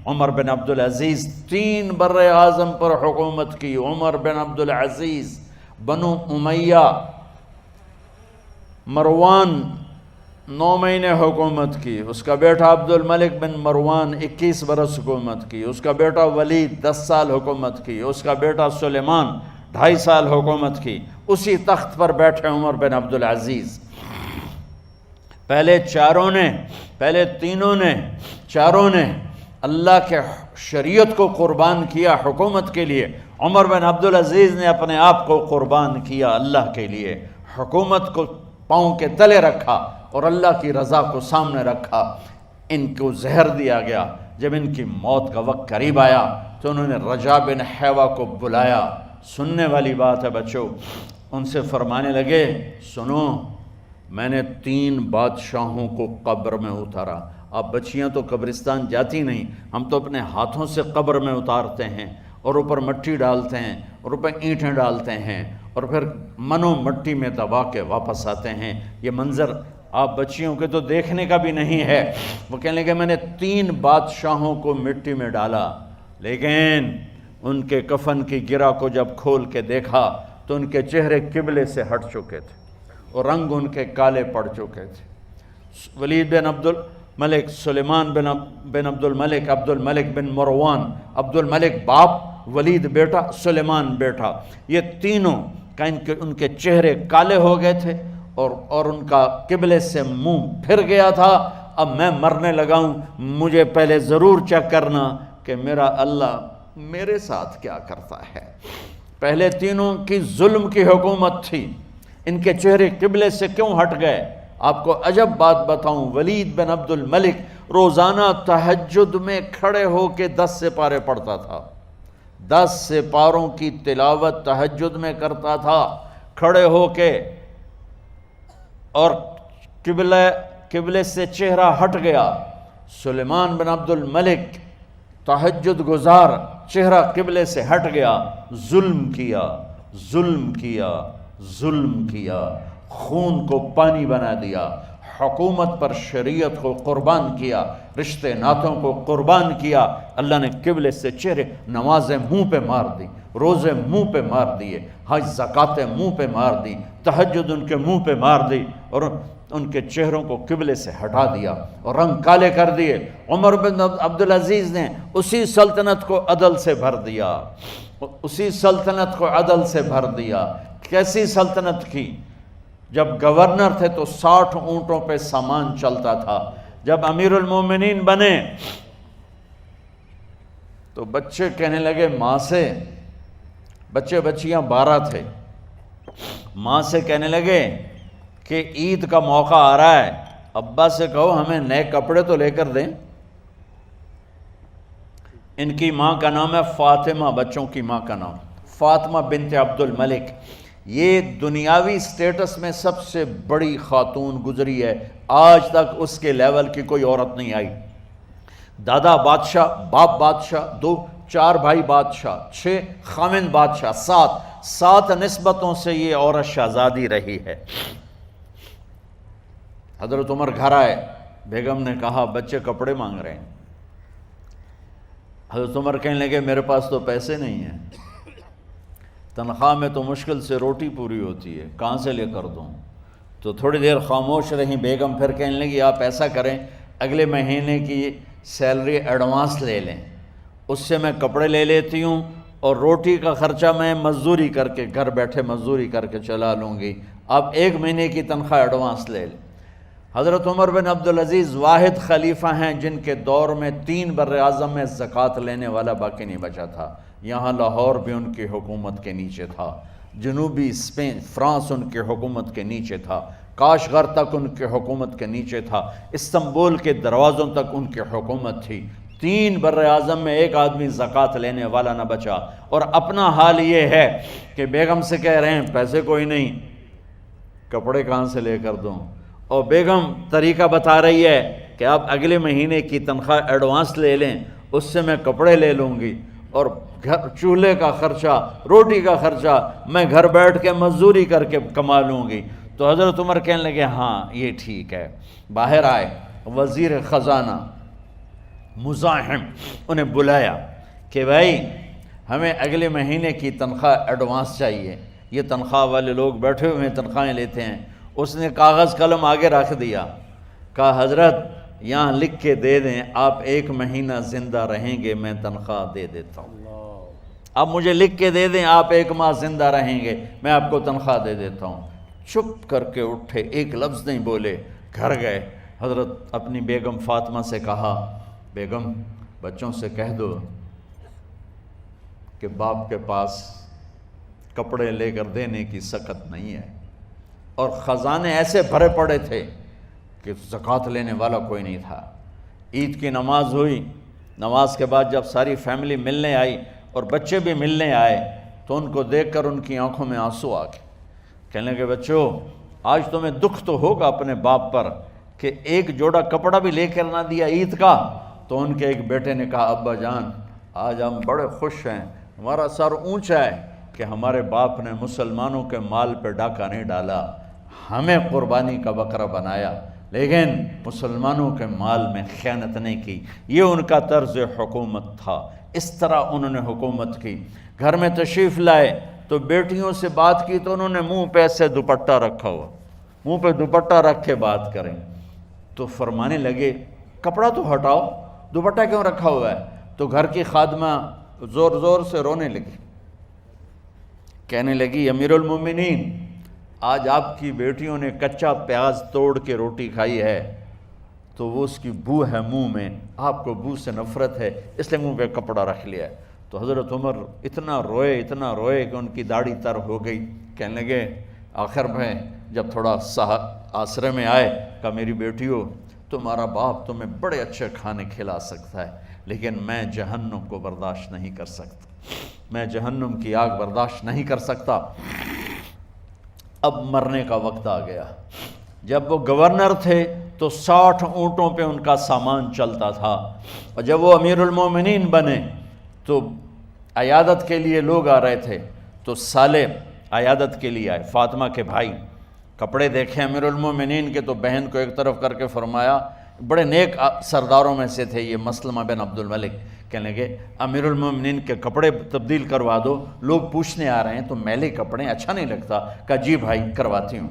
عمر بن عبدالعزیز 3 بر اعظم پر حکومت کی. عمر بن عبدالعزیز، بنو امیہ، مروان 9 مہینے حکومت کی. اس کا بیٹا عبد الملک بن مروان 21 برس حکومت کی. اس کا بیٹا ولید 10 سال حکومت کی. اس کا بیٹا سلیمان 2.5 سال حکومت کی. اسی تخت پر بیٹھے عمر بن عبدالعزیز. پہلے چاروں نے اللہ کے شریعت کو قربان کیا حکومت کے لیے. عمر بن عبدالعزیز نے اپنے آپ کو قربان کیا اللہ کے لیے. حکومت کو پاؤں کے تلے رکھا اور اللہ کی رضا کو سامنے رکھا. ان کو زہر دیا گیا. جب ان کی موت کا وقت قریب آیا تو انہوں نے رجا بن حیوہ کو بلایا. سننے والی بات ہے بچوں. ان سے فرمانے لگے، سنو، میں نے 3 بادشاہوں کو قبر میں اتارا. اب بچیاں تو قبرستان جاتی نہیں، ہم تو اپنے ہاتھوں سے قبر میں اتارتے ہیں اور اوپر مٹی ڈالتے ہیں اور اوپر اینٹیں ڈالتے ہیں اور پھر منو مٹی میں دبا کے واپس آتے ہیں. یہ منظر آپ بچیوں کے تو دیکھنے کا بھی نہیں ہے. وہ کہنے لگے میں نے 3 بادشاہوں کو مٹی میں ڈالا، لیکن ان کے کفن کی گرہ کو جب کھول کے دیکھا تو ان کے چہرے قبلے سے ہٹ چکے تھے اور رنگ ان کے کالے پڑ چکے تھے. ولید بن عبد الملک، سلیمان بن عبد الملک بن مروان، عبد الملک باپ، ولید بیٹا، سلیمان بیٹا، یہ تینوں کا ان کے چہرے کالے ہو گئے تھے اور ان کا قبلے سے منہ پھر گیا تھا. اب میں مرنے لگا ہوں، مجھے پہلے ضرور چیک کرنا کہ میرا اللہ میرے ساتھ کیا کرتا ہے. پہلے تینوں کی ظلم کی حکومت تھی، ان کے چہرے قبلے سے کیوں ہٹ گئے؟ آپ کو عجب بات بتاؤں، ولید بن عبد الملک روزانہ تہجد میں کھڑے ہو کے 10 سپارے پڑھتا تھا. 10 سپاروں کی تلاوت تہجد میں کرتا تھا کھڑے ہو کے، اور قبلے سے چہرہ ہٹ گیا. سلیمان بن عبد الملک تہجد گزار، چہرہ قبلے سے ہٹ گیا، ظلم کیا، خون کو پانی بنا دیا، حکومت پر شریعت کو قربان کیا، رشتے ناتوں کو قربان کیا. اللہ نے قبلے سے چہرے، نمازیں منہ پہ مار دی، روزے منہ پہ مار دیے، حج زکاتیں منہ پہ مار دی، تہجد ان کے منہ پہ مار دی اور ان کے چہروں کو قبلے سے ہٹا دیا اور رنگ کالے کر دیے. عمر بن عبدالعزیز نے اسی سلطنت کو عدل سے بھر دیا. کیسی سلطنت کی؟ جب گورنر تھے تو 60 اونٹوں پہ سامان چلتا تھا. جب امیر المومنین بنے تو بچے کہنے لگے ماں سے، بچیاں 12 تھے، ماں سے کہنے لگے کہ عید کا موقع آ رہا ہے، ابا سے کہو ہمیں نئے کپڑے تو لے کر دیں. ان کی ماں کا نام ہے فاطمہ، بچوں کی ماں کا نام فاطمہ بنت عبد الملک. یہ دنیاوی سٹیٹس میں سب سے بڑی خاتون گزری ہے، آج تک اس کے لیول کی کوئی عورت نہیں آئی. دادا بادشاہ، باپ بادشاہ، 4 بھائی بادشاہ، 6 خامند بادشاہ، 7 نسبتوں سے یہ عورت شہزادی رہی ہے. حضرت عمر گھر آئے، بیگم نے کہا بچے کپڑے مانگ رہے ہیں. حضرت عمر کہنے لگے میرے پاس تو پیسے نہیں ہیں، تنخواہ میں تو مشکل سے روٹی پوری ہوتی ہے، کہاں سے لے کر دوں؟ تو تھوڑی دیر خاموش رہیں. بیگم پھر کہنے لگی آپ ایسا کریں، اگلے مہینے کی سیلری ایڈوانس لے لیں، اس سے میں کپڑے لے لیتی ہوں اور روٹی کا خرچہ میں مزدوری کر کے، گھر بیٹھے مزدوری کر کے چلا لوں گی، آپ 1 مہینے کی تنخواہ ایڈوانس لے لیں. حضرت عمر بن عبدالعزیز واحد خلیفہ ہیں جن کے دور میں 3 بر اعظم میں زکوٰۃ لینے والا باقی نہیں بچا تھا. یہاں لاہور بھی ان کی حکومت کے نیچے تھا، جنوبی اسپین فرانس ان کے حکومت کے نیچے تھا، کاشغر تک ان کے حکومت کے نیچے تھا، استنبول کے دروازوں تک ان کی حکومت تھی. 3 بر اعظم میں ایک آدمی زکوٰۃ لینے والا نہ بچا. اور اپنا حال یہ ہے کہ بیگم سے کہہ رہے ہیں پیسے کوئی نہیں، کپڑے کہاں سے لے کر دوں؟ اور بیگم طریقہ بتا رہی ہے کہ آپ اگلے مہینے کی تنخواہ ایڈوانس لے لیں، اس سے میں کپڑے لے لوں گی اور چولہے کا خرچہ، روٹی کا خرچہ میں گھر بیٹھ کے مزدوری کر کے کما لوں گی. تو حضرت عمر کہنے لگے ہاں یہ ٹھیک ہے. باہر آئے وزیر خزانہ مزاحم انہیں بلایا کہ بھائی ہمیں اگلے مہینے کی تنخواہ ایڈوانس چاہیے، یہ تنخواہ والے لوگ بیٹھے ہوئے ہیں تنخواہیں لیتے ہیں۔ اس نے کاغذ قلم آگے رکھ دیا، کہا حضرت یہاں لکھ کے دے دیں آپ 1 مہینہ زندہ رہیں گے میں تنخواہ دے دیتا ہوں، آپ مجھے لکھ کے دے دیں آپ 1 ماہ زندہ رہیں گے میں آپ کو تنخواہ دے دیتا ہوں۔ چپ کر کے اٹھے، ایک لفظ نہیں بولے، گھر گئے۔ حضرت اپنی بیگم فاطمہ سے کہا بیگم بچوں سے کہہ دو کہ باپ کے پاس کپڑے لے کر دینے کی سکت نہیں ہے، اور خزانے ایسے بھرے پڑے تھے کہ زکوٰۃ لینے والا کوئی نہیں تھا۔ عید کی نماز ہوئی، نماز کے بعد جب ساری فیملی ملنے آئی اور بچے بھی ملنے آئے تو ان کو دیکھ کر ان کی آنکھوں میں آنسو آ گئے۔ کہنے لگے بچوں آج تمہیں دکھ تو ہوگا اپنے باپ پر کہ ایک جوڑا کپڑا بھی لے کر نہ دیا عید کا۔ تو ان کے ایک بیٹے نے کہا ابا جان آج ہم بڑے خوش ہیں، ہمارا سر اونچا ہے کہ ہمارے باپ نے مسلمانوں کے مال پہ ڈاکہ نہیں ڈالا، ہمیں قربانی کا بکرا بنایا لیکن مسلمانوں کے مال میں خیانت نہیں کی۔ یہ ان کا طرز حکومت تھا، اس طرح انہوں نے حکومت کی۔ گھر میں تشریف لائے تو بیٹیوں سے بات کی تو انہوں نے منہ پہ ایسے دوپٹہ رکھا ہوا، منہ پہ دوپٹہ رکھ کے بات کریں تو فرمانے لگے کپڑا تو ہٹاؤ، دوپٹہ کیوں رکھا ہوا ہے؟ تو گھر کی خادمہ زور زور سے رونے لگی، کہنے لگی امیر المومنین آج آپ کی بیٹیوں نے کچا پیاز توڑ کے روٹی کھائی ہے تو وہ اس کی بو ہے منہ میں، آپ کو بو سے نفرت ہے اس لیے منہ پہ کپڑا رکھ لیا ہے۔ تو حضرت عمر اتنا روئے کہ ان کی داڑھی تر ہو گئی۔ کہنے لگے آخر میں جب تھوڑا آسرے میں آئے کہا میری بیٹیوں تمہارا باپ تمہیں بڑے اچھے کھانے کھلا سکتا ہے لیکن میں جہنم کو برداشت نہیں کر سکتا، میں جہنم کی آگ برداشت نہیں کر سکتا۔ اب مرنے کا وقت آ گیا۔ جب وہ گورنر تھے تو 60 اونٹوں پہ ان کا سامان چلتا تھا، اور جب وہ امیر المومنین بنے تو عیادت کے لیے لوگ آ رہے تھے تو سالے عیادت کے لیے آئے، فاطمہ کے بھائی کپڑے دیکھے امیر المومنین کے تو بہن کو ایک طرف کر کے فرمایا، بڑے نیک سرداروں میں سے تھے یہ مسلمہ بن عبد الملک، کہنے لگے امیر المومنین کے کپڑے تبدیل کروا دو، لوگ پوچھنے آ رہے ہیں تو میلے کپڑے اچھا نہیں لگتا۔ کہا جی بھائی کرواتی ہوں۔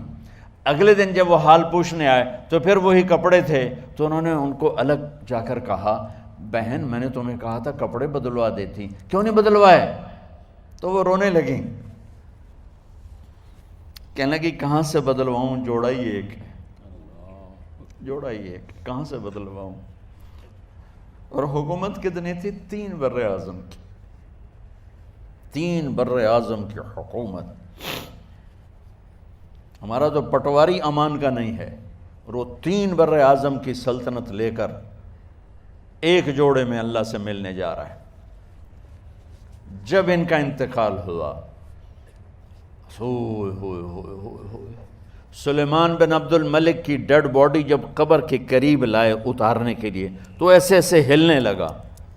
اگلے دن جب وہ حال پوچھنے آئے تو پھر وہی کپڑے تھے تو انہوں نے ان کو الگ جا کر کہا بہن میں نے تمہیں کہا تھا کپڑے بدلوا دیتی، کیوں نہیں بدلوائے؟ تو وہ رونے لگیں، کہنے لگی کہاں سے بدلواؤں، جوڑا ہی ایک ہے، جوڑا ہی ایک، کہاں سے بدلواؤں؟ اور حکومت کتنی تھی؟ 3 بر اعظم کی، 3 بر اعظم کی حکومت۔ ہمارا تو پٹواری امان کا نہیں ہے، اور وہ 3 بر اعظم کی سلطنت لے کر ایک جوڑے میں اللہ سے ملنے جا رہا ہے۔ جب ان کا انتقال ہوا سلیمان بن عبد الملک کی ڈیڈ باڈی جب قبر کے قریب لائے اتارنے کے لیے تو ایسے ایسے ہلنے لگا،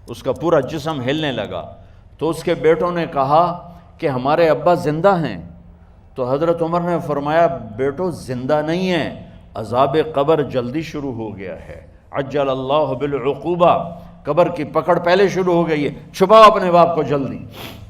اس کا پورا جسم ہلنے لگا۔ تو اس کے بیٹوں نے کہا کہ ہمارے ابا زندہ ہیں۔ تو حضرت عمر نے فرمایا بیٹو زندہ نہیں ہیں، عذاب قبر جلدی شروع ہو گیا ہے، عجل اللہ بالعقوبہ، قبر کی پکڑ پہلے شروع ہو گئی ہے، چھپاؤ اپنے باپ کو جلدی۔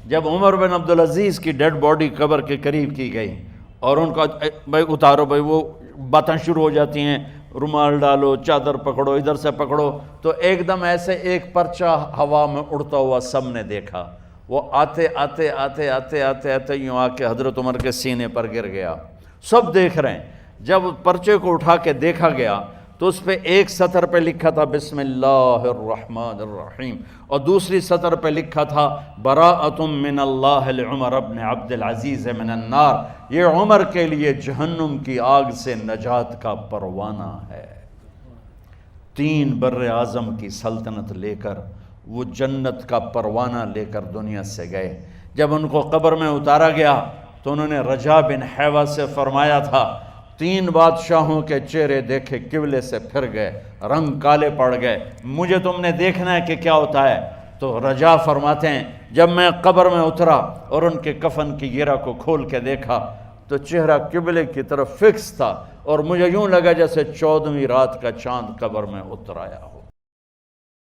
جب عمر بن عبدالعزیز کی ڈیڈ باڈی قبر کے قریب کی گئی اور ان کا بھائی اتارو، بھائی وہ باتیں شروع ہو جاتی ہیں، رومال ڈالو، چادر پکڑو، ادھر سے پکڑو، تو ایک دم ایسے ایک پرچہ ہوا میں اڑتا ہوا سب نے دیکھا، وہ آتے آتے آتے آتے آتے آتے یوں آ کے حضرت عمر کے سینے پر گر گیا۔ سب دیکھ رہے ہیں۔ جب پرچے کو اٹھا کے دیکھا گیا تو اس پہ ایک سطر پہ لکھا تھا بسم اللہ الرحمن الرحیم، اور دوسری سطر پہ لکھا تھا براءۃ من اللہ لعمر بن عبد العزیز من النار، یہ عمر کے لیے جہنم کی آگ سے نجات کا پروانہ ہے۔ 3 بر اعظم کی سلطنت لے کر وہ جنت کا پروانہ لے کر دنیا سے گئے۔ جب ان کو قبر میں اتارا گیا تو انہوں نے رجا بن حیوہ سے فرمایا تھا 3 بادشاہوں کے چہرے دیکھے قبلے سے پھر گئے، رنگ کالے پڑ گئے، مجھے تم نے دیکھنا ہے کہ کیا ہوتا ہے؟ تو رجا فرماتے ہیں جب میں قبر میں اترا اور ان کے کفن کی گرہ کو کھول کے دیکھا تو چہرہ قبلے کی طرف فکس تھا، اور مجھے یوں لگا جیسے 14ویں رات کا چاند قبر میں اتر آیا ہو۔